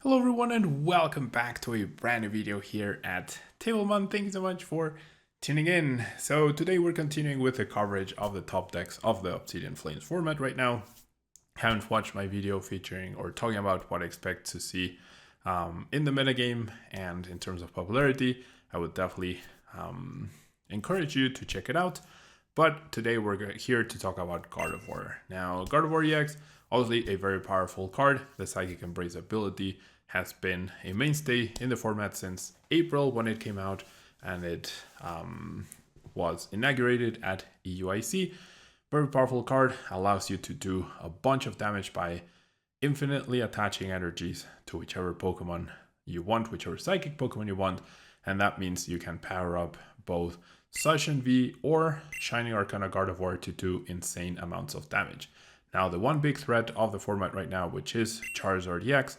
Hello everyone and welcome back to a brand new video here at Tablemon. Thank you so much for tuning in. So today we're continuing with the coverage of the top decks of the Obsidian Flames format right now. Haven't watched my video featuring or talking about what I expect to see in the metagame and in terms of popularity. I would definitely encourage you to check it out. But today we're here to talk about Gardevoir. Now, Gardevoir EX, obviously a very powerful card. The Psychic Embrace ability has been a mainstay in the format since April when it came out, and it was inaugurated at EUIC. Very powerful card, allows you to do a bunch of damage by infinitely attaching energies to whichever Pokemon you want, whichever Psychic Pokemon you want, and that means you can power up both Zacian V or Shining Arcana Gardevoir to do insane amounts of damage. Now, the one big threat of the format right now, which is Charizard EX,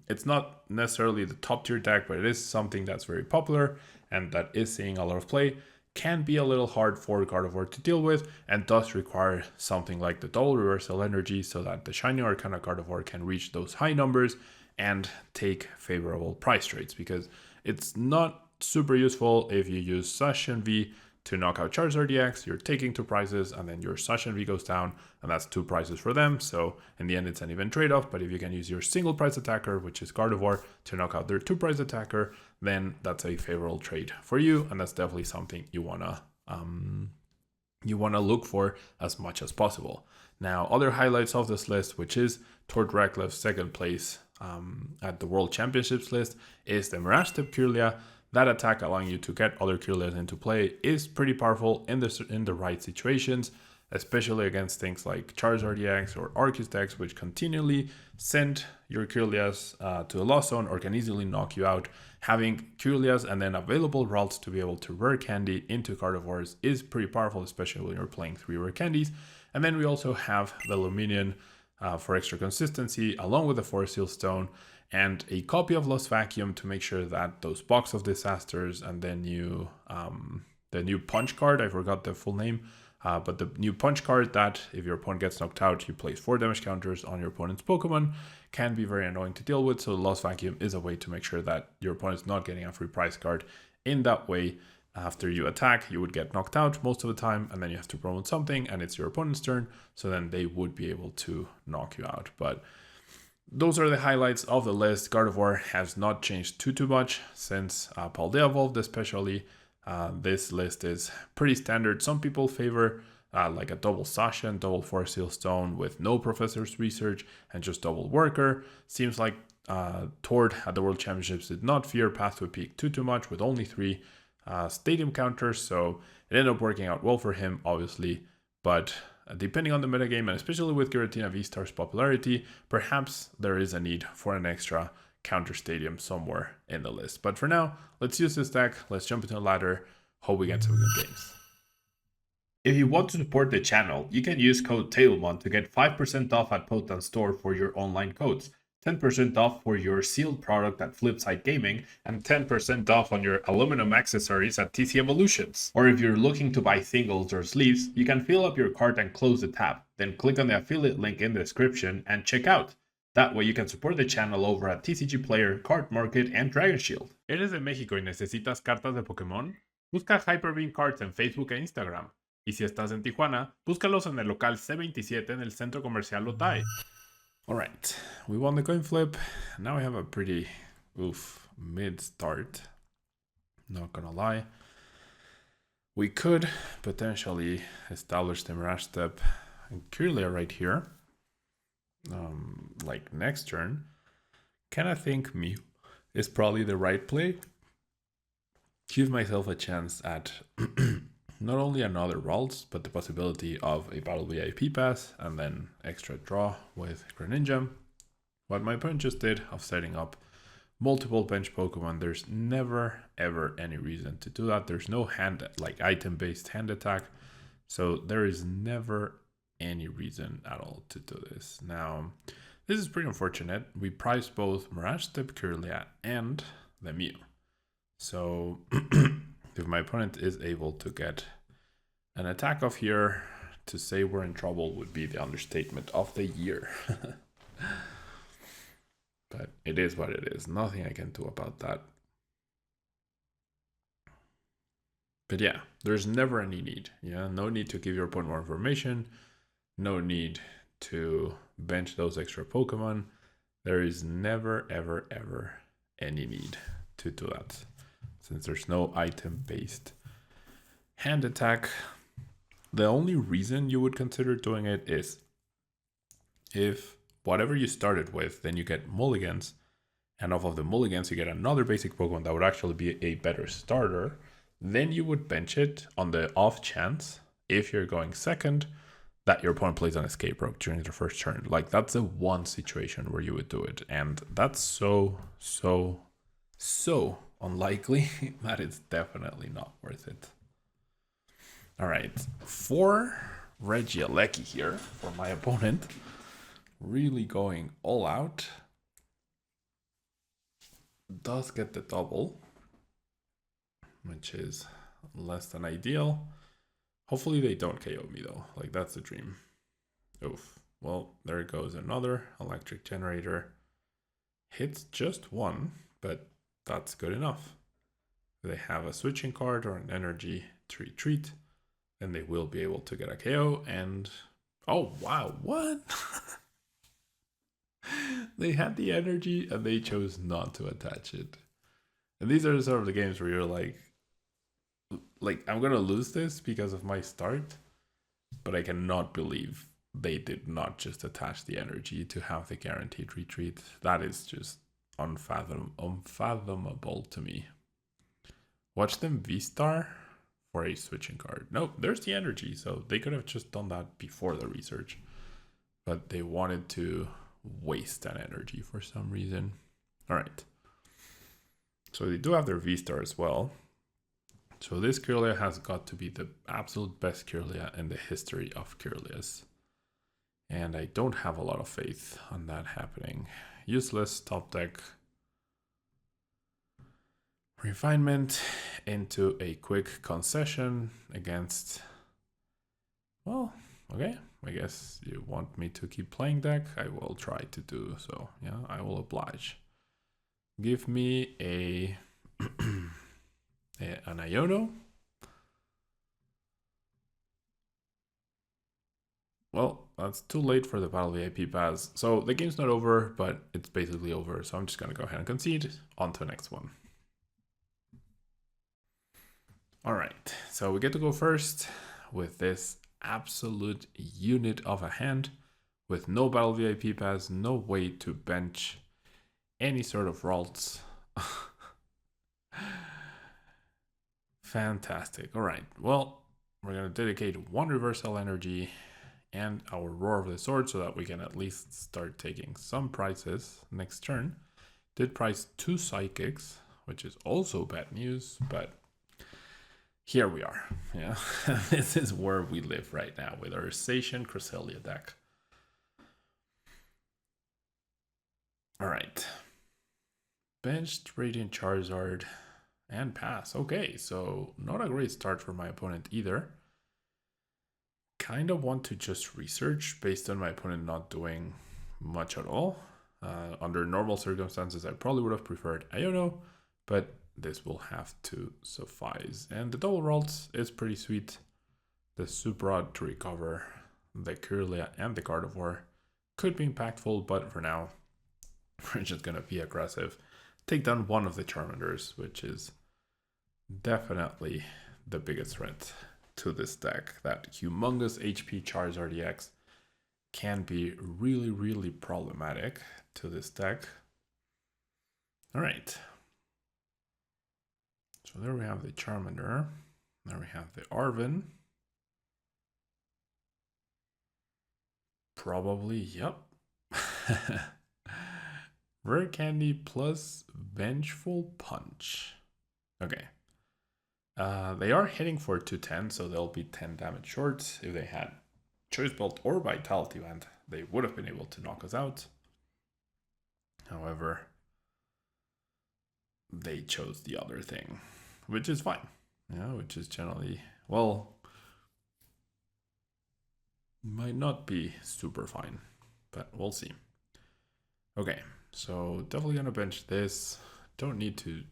it's not necessarily the top tier deck, but it is something that's very popular and that is seeing a lot of play. Can be a little hard for Gardevoir to deal with and does require something like the double reversal energy so that the Shining Arcana Gardevoir can reach those high numbers and take favorable price trades, because it's not super useful if you use Zacian V to knock out Charizard EX, you're taking 2 prizes, and then your Zacian V goes down, and that's 2 prizes for them. So in the end, it's an even trade-off. But if you can use your single prize attacker, which is Gardevoir, to knock out their 2 prize attacker, then that's a favorable trade for you, and that's definitely something you wanna look for as much as possible. Now, other highlights of this list, which is Tord Reklev's second place at the World Championships list, is the Mirage Step Kirlia. That attack allowing you to get other Kirlias into play is pretty powerful in the right situations, especially against things like Charizard EX or Arceus decks, which continually send your Kirlias to a lost zone or can easily knock you out. Having Kirlias and then available Ralts to be able to Rare Candy into Gardevoirs is pretty powerful, especially when you're playing 3 Rare Candies. And then we also have the Lumineon for extra consistency, along with the Forest Seal Stone, and a copy of Lost Vacuum to make sure that those Box of Disasters and the new Punch card, I forgot the full name, but the new Punch card that if your opponent gets knocked out, you place 4 damage counters on your opponent's Pokemon, can be very annoying to deal with. So Lost Vacuum is a way to make sure that your opponent's not getting a free prize card. In that way, after you attack, you would get knocked out most of the time, and then you have to promote something, and it's your opponent's turn, so then they would be able to knock you out. But those are the highlights of the list. Gardevoir has not changed too much since Paldea evolved, especially. This list is pretty standard. Some people favor like a double Zacian, double Forest Seal Stone with no Professor's Research and just double Worker. Seems like Tord at the World Championships did not fear Path to a Peak too much with only 3 stadium counters, so it ended up working out well for him, obviously. But depending on the metagame, and especially with Giratina V-Star's popularity, perhaps there is a need for an extra counter stadium somewhere in the list. But for now, let's use this deck, let's jump into the ladder, hope we get some good games. If you want to support the channel, you can use code Tablemon to get 5% off at Potent Store for your online codes, 10% off for your sealed product at Flipside Gaming, and 10% off on your aluminum accessories at TC Evolutions. Or if you're looking to buy singles or sleeves, you can fill up your cart and close the tab, then click on the affiliate link in the description and check out. That way you can support the channel over at TCG Player, Card Market, and Dragon Shield. ¿Eres de México y necesitas cartas de Pokémon? Busca Hyperbeam Cards en Facebook e Instagram. Y si estás en Tijuana, búscalos en el local C27 en el Centro Comercial Otay. Alright, we won the coin flip. Now we have a pretty mid start. Not gonna lie. We could potentially establish the Mirage Step and Kirlia right here. Like next turn. Can I think Mew is probably the right play? Give myself a chance at not only another Ralts, but the possibility of a Battle VIP Pass and then extra draw with Greninja. What my opponent just did of setting up multiple bench Pokemon, there's never ever any reason to do that. There's no item-based hand attack, so there is never any reason at all to do this. Now, this is pretty unfortunate. We priced both Mirage Step Kirlia and the Mew. So if my opponent is able to get an attack off here, to say we're in trouble would be the understatement of the year. But it is what it is. Nothing I can do about that. But yeah, there's never any need. Yeah, no need to give your opponent more information. No need to bench those extra Pokemon. There is never, ever, ever any need to do that, since there's no item-based hand attack. The only reason you would consider doing it is if whatever you started with, then you get mulligans, and off of the mulligans you get another basic Pokemon that would actually be a better starter, then you would bench it on the off chance, if you're going second, that your opponent plays an escape rope during their first turn. Like, that's the one situation where you would do it, and that's so unlikely that it's definitely not worth it. All right, for Regieleki here, for my opponent, really going all out, does get the double, which is less than ideal. Hopefully they don't KO me though, like that's the dream. Oof, well, there goes another electric generator. Hits just one, but that's good enough. If they have a switching card or an energy to retreat, then they will be able to get a KO. And oh wow, what? They had the energy and they chose not to attach it. And these are sort of the games where you're like I'm gonna lose this because of my start, but I cannot believe they did not just attach the energy to have the guaranteed retreat. That is just unfathomable to me. Watch them V-Star for a switching card. Nope, there's the energy, so they could have just done that before the research, but they wanted to waste that energy for some reason. All right, so they do have their V-Star as well. So this Kirlia has got to be the absolute best Kirlia in the history of Kirlias. And I don't have a lot of faith on that happening. Useless top deck. Refinement into a quick concession against... Well, okay. I guess you want me to keep playing deck. I will try to do so. Yeah, I will oblige. Give me a... an Iono. Well, that's too late for the Battle VIP Pass. So the game's not over, but it's basically over. So I'm just going to go ahead and concede. On to the next one. All right, so we get to go first with this absolute unit of a hand with no Battle VIP Pass, no way to bench any sort of Ralts. Fantastic. All right, well, we're going to dedicate one reversal energy and our Roar of the Sword so that we can at least start taking some prizes next turn. Did prize 2 Psychics, which is also bad news, but here we are. Yeah, this is where we live right now with our Zacian Cresselia deck. All right. Benched Radiant Charizard and pass. Okay, so not a great start for my opponent either. Kind of want to just research based on my opponent not doing much at all. Under normal circumstances, I probably would have preferred Iono, but this will have to suffice. And the double Ralts is pretty sweet. The super rod to recover the Kirlia and the Gardevoir could be impactful, but for now, we're just going to be aggressive. Take down one of the Charmanders, which is definitely the biggest threat to this deck. That humongous HP Charizard EX can be really, really problematic to this deck. All right. So there we have the Charmander. There we have the Arven. Probably, yep. Rare Candy plus Vengeful Punch. Okay. They are hitting for 210, so they'll be 10 damage short. If they had Choice Belt or Vitality Band, they would have been able to knock us out. However, they chose the other thing, which is fine. Yeah, which is generally, well, might not be super fine, but we'll see. Okay, So definitely gonna bench this. Don't need to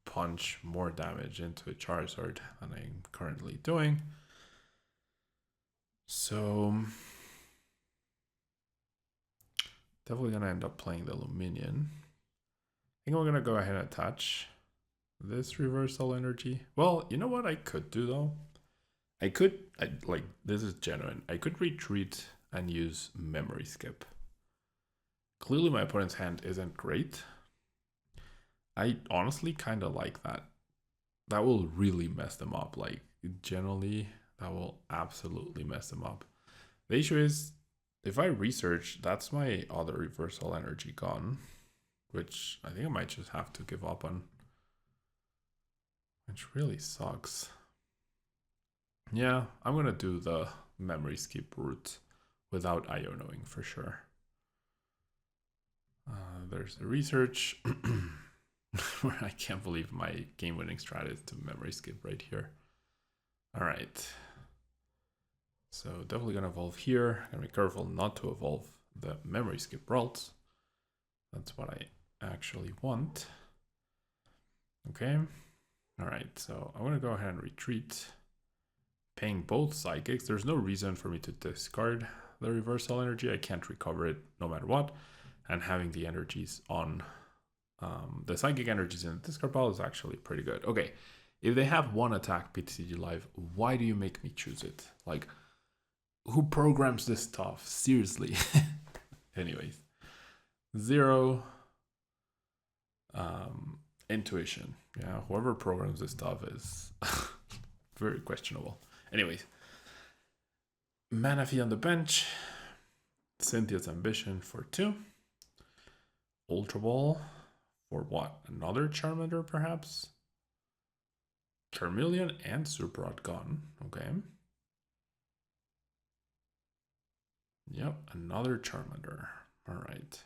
punch more damage into a Charizard than I'm currently doing. So definitely gonna end up playing the Lumineon. I think we're gonna go ahead and attach this reversal energy. Well, you know what I could do though? Like, this is genuine. I could retreat and use memory skip. Clearly my opponent's hand isn't great. I honestly kind of like that. That will really mess them up. Like, generally, that will absolutely mess them up. The issue is, if I research, that's my other reversal energy gone, which I think I might just have to give up on, which really sucks. Yeah, I'm gonna do the memory skip route without Ionoing for sure. There's the research. Where I can't believe my game-winning strat is to memory skip right here. All right. So definitely gonna evolve here. Gonna be careful not to evolve the memory skip Ralts. That's what I actually want. Okay. All right. So I'm gonna go ahead and retreat, paying both psychics. There's no reason for me to discard the reversal energy. I can't recover it no matter what. And having the energies on the psychic energies in the discard pile is actually pretty good. Okay, if they have one attack PTCG Live, why do you make me choose it? Like, who programs this stuff? Seriously. Anyways, 0 intuition. Yeah, whoever programs this stuff is very questionable. Anyways, Manaphy on the bench, Cynthia's Ambition for 2, Ultra Ball for what? Another Charmander, perhaps? Charmeleon and Superrod gone. Okay. Yep, another Charmander. All right.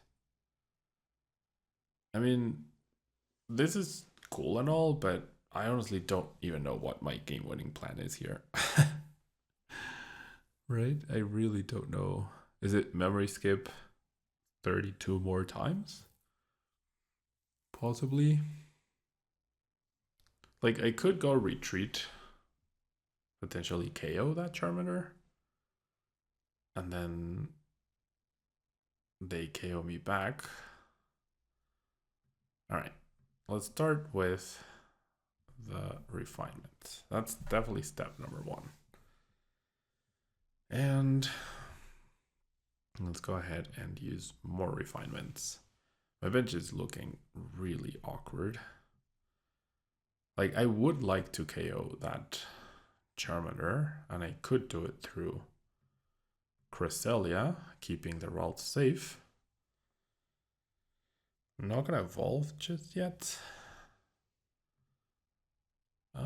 I mean, this is cool and all, but I honestly don't even know what my game-winning plan is here. Right? I really don't know. Is it memory skip 32 more times? Possibly. Like, I could go retreat, potentially KO that Charmander, and then they KO me back. All right, let's start with the refinement. That's definitely step number 1. And let's go ahead and use more refinements. My bench is looking really awkward. Like, I would like to KO that Charmander, and I could do it through Cresselia, keeping the Ralts safe. I'm not gonna evolve just yet. Do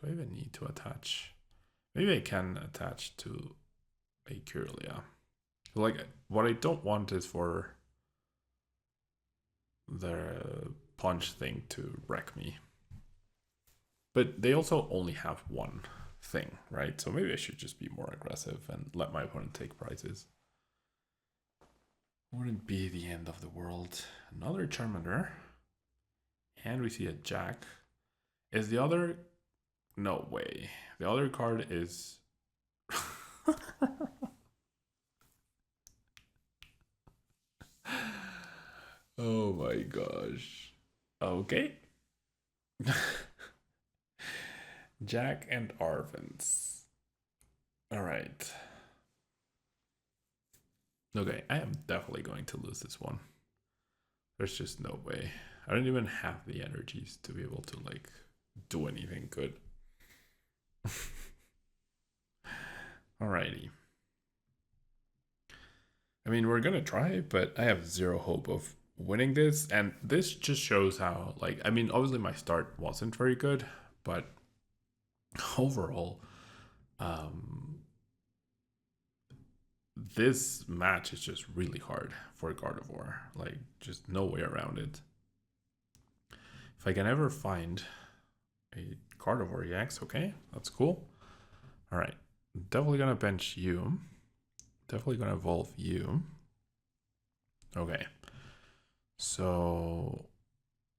I even need to attach? Maybe I can attach to a Kirlia. Like, what I don't want is for the punch thing to wreck me. But they also only have one thing, right? So maybe I should just be more aggressive and let my opponent take prizes. Wouldn't be the end of the world. Another Charmander. And we see a Jack. Is the other... No way. The other card is... Oh my gosh. Okay. Jack and Arvins. Alright. Okay, I am definitely going to lose this one. There's just no way. I don't even have the energies to be able to, like, do anything good. Alrighty. I mean, we're gonna try, but I have zero hope of winning this, and this just shows how, like, I mean, obviously my start wasn't very good, but overall, this match is just really hard for Gardevoir. Like, just no way around it. If I can ever find a Gardevoir EX, okay, that's cool. All right, definitely gonna bench you. Definitely gonna evolve you. Okay. So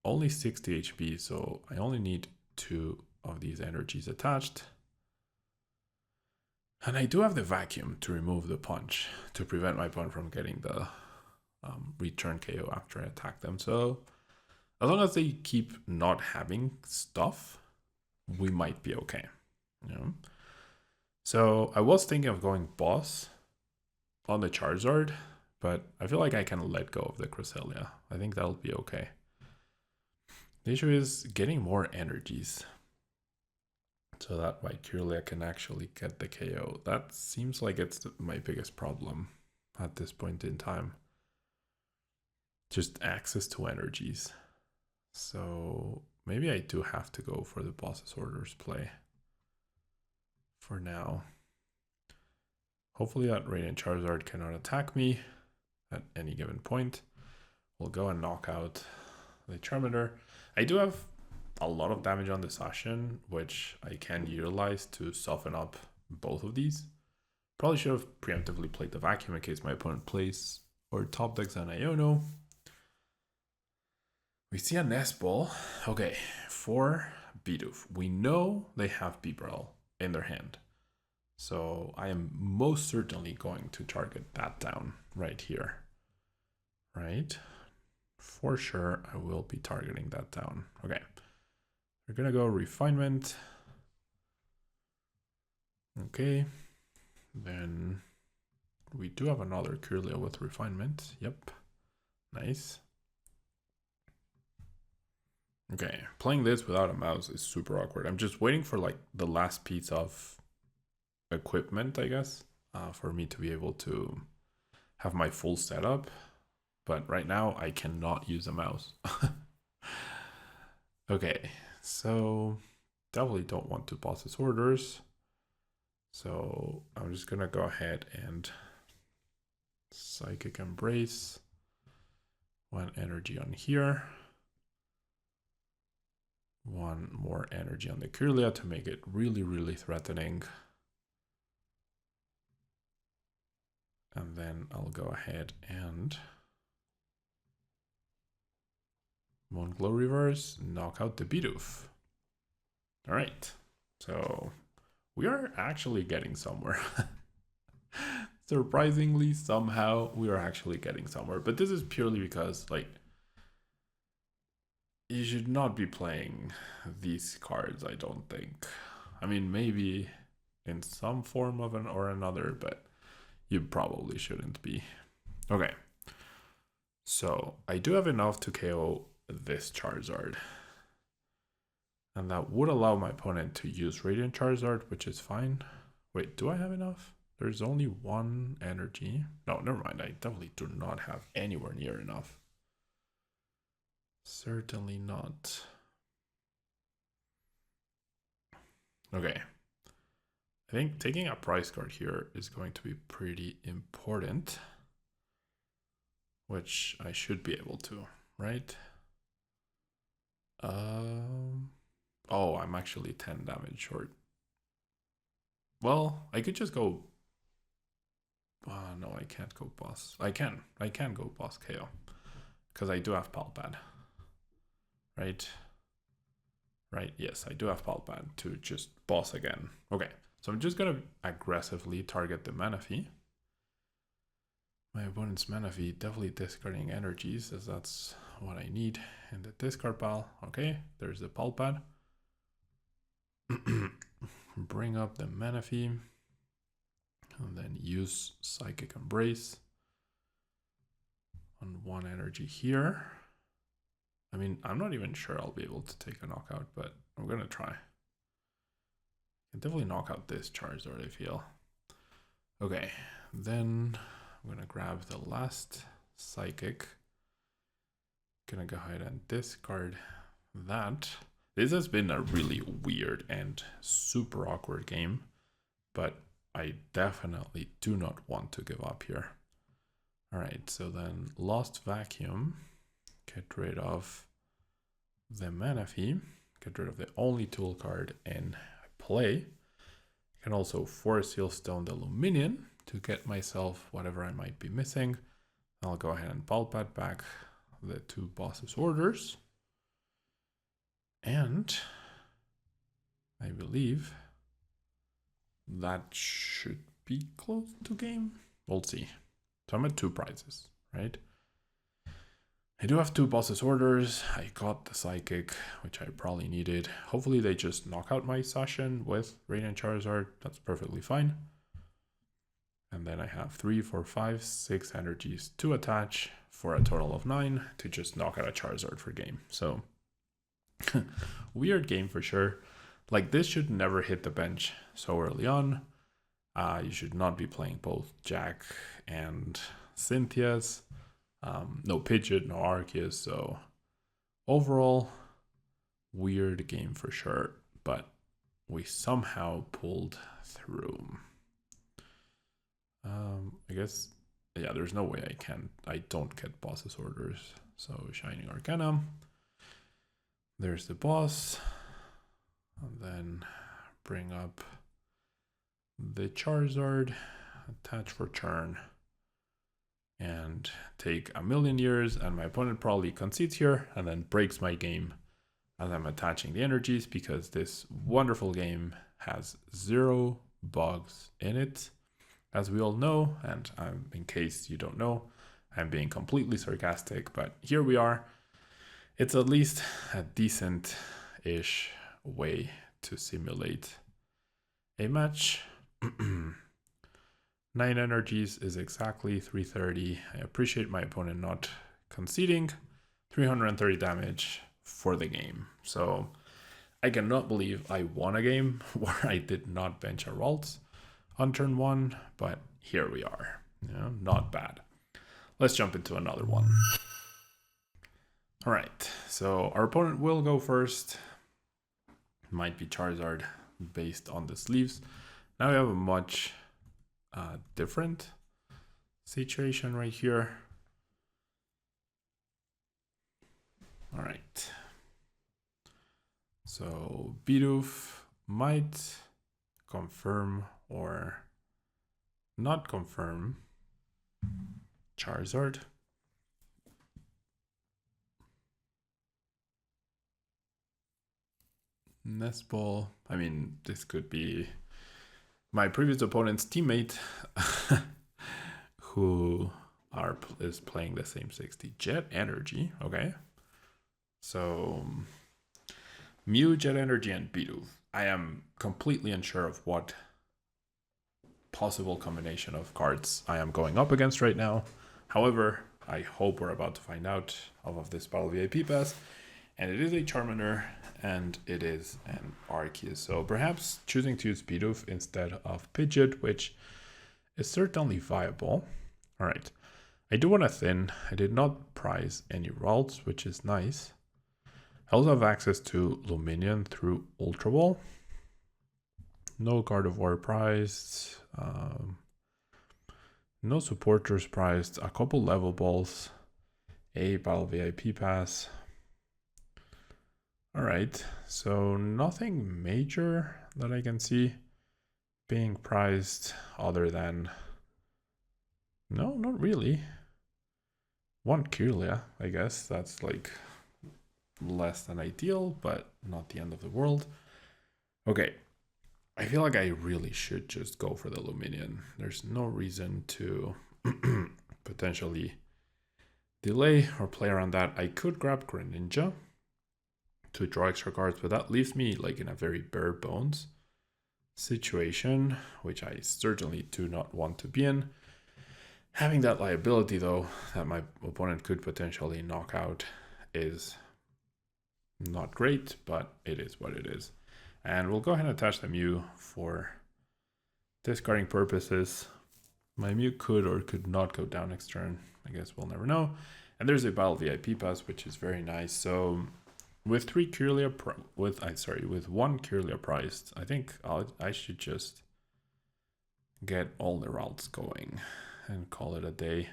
only 60 HP, so I only need 2 of these energies attached. And I do have the vacuum to remove the punch to prevent my opponent from getting the return KO after I attack them. So as long as they keep not having stuff, we might be okay. You know? So I was thinking of going boss on the Charizard, but I feel like I can let go of the Cresselia. I think that'll be okay. The issue is getting more energies, so that my Kirlia can actually get the KO. That seems like it's my biggest problem at this point in time. Just access to energies. So maybe I do have to go for the boss's orders play for now. Hopefully that Radiant Charizard cannot attack me at any given point. We'll go and knock out the Charmander. I do have a lot of damage on the Zacian, which I can utilize to soften up both of these. Probably should have preemptively played the vacuum in case my opponent plays or top decks an Iono. We see a Nest Ball. Okay, for Bidoof. We know they have Bibarel in their hand. So I am most certainly going to target that down right here. Right? For sure, I will be targeting that down. Okay. We're going to go Refinement. Okay. Then we do have another Kirlia with Refinement. Yep. Nice. Okay. Playing this without a mouse is super awkward. I'm just waiting for like the last piece of equipment, I guess, for me to be able to have my full setup. But right now I cannot use a mouse. Okay, so definitely don't want to boss his orders. So I'm just gonna go ahead and Psychic Embrace. 1 energy on here. 1 more energy on the Kirlia to make it really, really threatening. And then I'll go ahead and Moonglow Reverse, knock out the Bidoof. All right, so we are actually getting somewhere. Surprisingly, somehow we are actually getting somewhere. But this is purely because, like, you should not be playing these cards, I don't think. I mean, maybe in some form of an or another, but you probably shouldn't be. Okay, so I do have enough to KO this Charizard. And that would allow my opponent to use Radiant Charizard, which is fine. Wait, do I have enough? There's only 1 energy. No, never mind. I definitely do not have anywhere near enough. Certainly not. Okay. I think taking a price card here is going to be pretty important, which I should be able to, right? Oh, I'm actually 10 damage short. Well, I could just go. No, I can't go boss. I can go boss KO because I do have Pal Pad. Right? Right, yes, I do have Pal Pad to just boss again. Okay, so I'm just gonna aggressively target the Manaphy. My opponent's Manaphy definitely discarding energies, as that's what I need in the discard pile. Okay, there's the Pal Pad. Bring up the Manaphy. And then use Psychic Embrace on 1 energy here. I mean, I'm not even sure I'll be able to take a knockout, but I'm going to try. I can definitely knock out this Charizard, I feel. Okay, then I'm going to grab the last Psychic. Gonna go ahead and discard that. This has been a really weird and super awkward game, but I definitely do not want to give up here. All right, so then Lost Vacuum, get rid of the Manaphy, get rid of the only tool card in play. I can also Forest Seal Stone the Lumineon to get myself whatever I might be missing. I'll go ahead and Pal Pad back the 2 bosses orders. And I believe that should be close to game. We'll see. So I'm at 2 prizes, right? I do have 2 bosses orders. I got the Psychic, which I probably needed. Hopefully they just knock out my Zacian with Radiant Charizard. That's perfectly fine. And then I have 3, 4, 5, 6 energies to attach for a total of 9 to just knock out a Charizard for game. So weird game for sure. Like, this should never hit the bench so early on. You should not be playing both Jack and Cynthia's. No Pidgeot, no Arceus. So overall, weird game for sure. But we somehow pulled through. I guess, yeah, there's no way I don't get bosses orders. So Shining Arcana. There's the boss. And then bring up the Charizard, attach for turn, and take a million years, and my opponent probably concedes here and then breaks my game as I'm attaching the energies, because this wonderful game has 0 bugs in it, as we all know. And in case you don't know, I'm being completely sarcastic, but here we are. It's at least a decent-ish way to simulate a match. 9 energies is exactly 330. I appreciate my opponent not conceding. 330 damage for the game. So I cannot believe I won a game where I did not bench a Ralts on turn 1, but here we are. You know, not bad. Let's jump into another one. All right, so our opponent will go first. Might be Charizard based on the sleeves. Now we have a much different situation right here. All right. So Bidoof might confirm or not confirm Charizard. Nest Ball. I mean, this could be my previous opponent's teammate who is playing the same 60. Jet Energy. Okay. So Mew, Jet Energy, and Bidoof. I am completely unsure of what possible combination of cards I am going up against right now. However, I hope we're about to find out of this Battle VIP Pass. And it is a Charmander, and it is an Arceus. So perhaps choosing to use Bidoof instead of Pidgeot, which is certainly viable. All right. I do want to thin. I did not prize any Ralts, which is nice. I also have access to Lumineon through Ultra Ball. No Gardevoir prized. No supporters prized. A couple level balls. A Battle VIP Pass. All right, so nothing major that I can see being prized other than, no, not really. 1 Kirlia, I guess. That's like less than ideal, but not the end of the world. Okay, I feel like I really should just go for the Lumineon. There's no reason to potentially delay or play around that. I could grab Greninja to draw extra cards, but that leaves me like in a very bare bones situation, which I certainly do not want to be in. Having that liability though, that my opponent could potentially knock out, is not great, but it is what it is. And we'll go ahead and attach the Mew for discarding purposes. My Mew could or could not go down next turn. I guess we'll never know. And there's a Battle VIP Pass, which is very nice. So with 1 Kirlia priced, I think I should just get all the Ralts going and call it a day,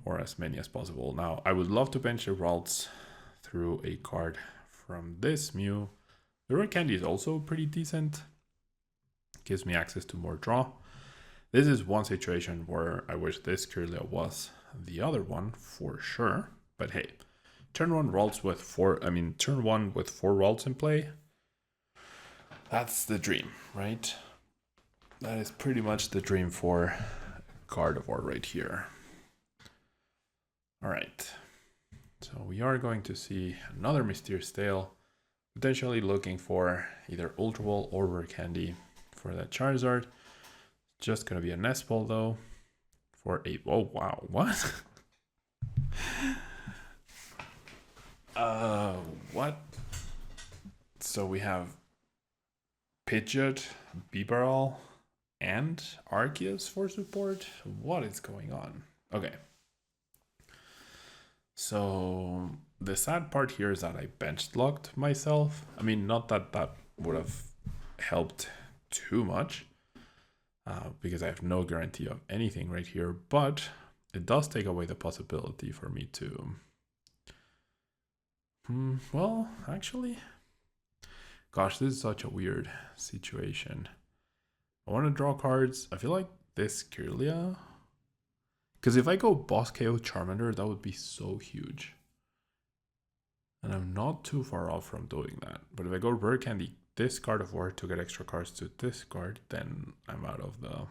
or as many as possible. Now, I would love to bench the Ralts through a card from this Mew. The Rare Candy is also pretty decent. Gives me access to more draw. This is one situation where I wish this Kirlia was the other one for sure. But hey, turn one Ralts with turn one with 4 Ralts in play. That's the dream, right? That is pretty much the dream for Gardevoir right here. All right. So we are going to see another Mysterious Tail, potentially looking for either Ultra Ball or Rare Candy for that Charizard. Just gonna be a Nest Ball though for a, oh wow, what? What? So we have Pidgeot, Bibarel, and Arceus for support. What is going on? Okay. So the sad part here is that I bench locked myself. I mean, not that that would have helped too much, because I have no guarantee of anything right here, but it does take away the possibility for me to, well, actually, gosh, this is such a weird situation. I want to draw cards. I feel like this Kirlia, because if I go Boss KO Charmander, that would be so huge. And I'm not too far off from doing that. But if I go Rare Candy, this Gardevoir to get extra cards to discard, then I'm out of the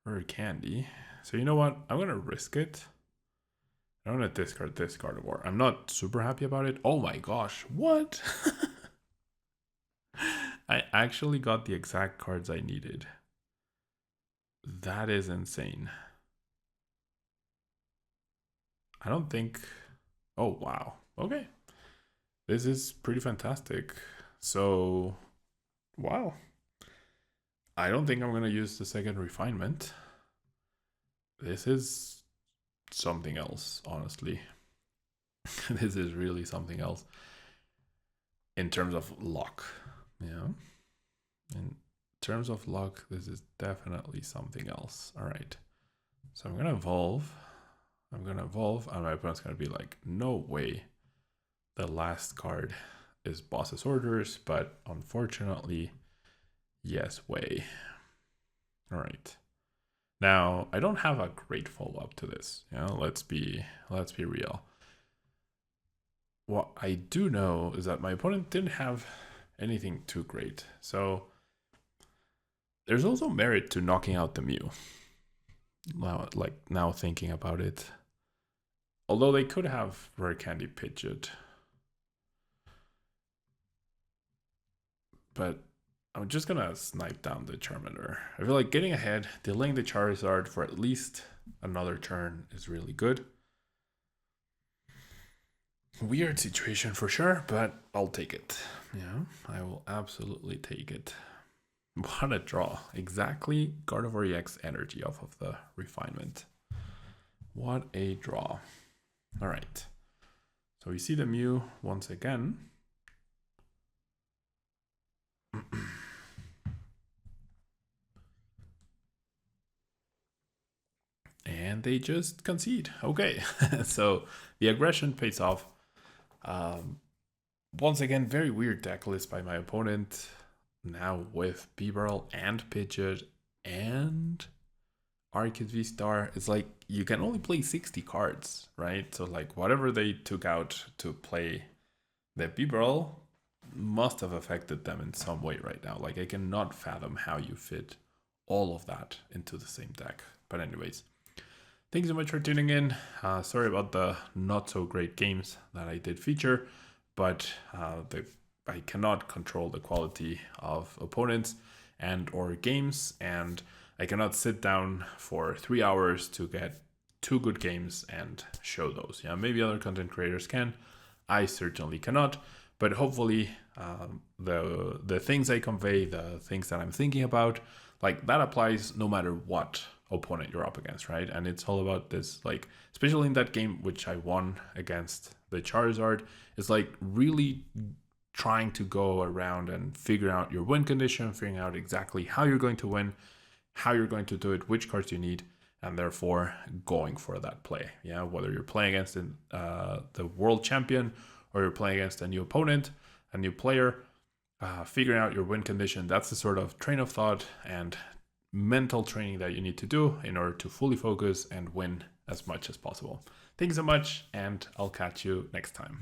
Rare Candy. So you know what? I'm going to risk it. I'm going to discard this Gardevoir. I'm not super happy about it. Oh my gosh, what? I actually got the exact cards I needed. That is insane. I don't think... Oh, wow. Okay. This is pretty fantastic. So, wow. I don't think I'm going to use the second refinement. This is something else, honestly. This is really something else. In terms of luck. Yeah. In terms of luck, this is definitely something else. All right. So I'm going to evolve. I'm going to evolve, and my opponent's going to be like, no way. The last card is Boss's Orders, but unfortunately, yes way. All right. Now, I don't have a great follow-up to this. You know, let's be real. What I do know is that my opponent didn't have anything too great. So there's also merit to knocking out the Mew. Now thinking about it. Although they could have Rare Candy Pidgeot. But I'm just gonna snipe down the Charmander. I feel like getting ahead, delaying the Charizard for at least another turn is really good. Weird situation for sure, but I'll take it. Yeah, I will absolutely take it. What a draw. Exactly Gardevoir EX energy off of the refinement. What a draw. All right. So we see the Mew once again. And they just concede. Okay. So the aggression pays off. Once again, very weird deck list by my opponent. Now with Bibarel and Pidgeot and Arceus V-Star, it's like you can only play 60 cards, right? So like whatever they took out to play the Bibarel must have affected them in some way right now. Like I cannot fathom how you fit all of that into the same deck. But anyways, thanks so much for tuning in. Sorry about the not so great games that I did feature, but I cannot control the quality of opponents and or games, and I cannot sit down for 3 hours to get 2 good games and show those. Yeah, maybe other content creators can. I certainly cannot, but hopefully the things I convey, the things that I'm thinking about, like that applies no matter what opponent you're up against, right? And it's all about this, like, especially in that game which I won against the Charizard, it's like really trying to go around and figure out your win condition, figuring out exactly how you're going to win, how you're going to do it, which cards you need, and therefore going for that play. Yeah, whether you're playing against the world champion or you're playing against a new opponent, a new player, figuring out your win condition, that's the sort of train of thought and mental training that you need to do in order to fully focus and win as much as possible. Thank you so much, and I'll catch you next time.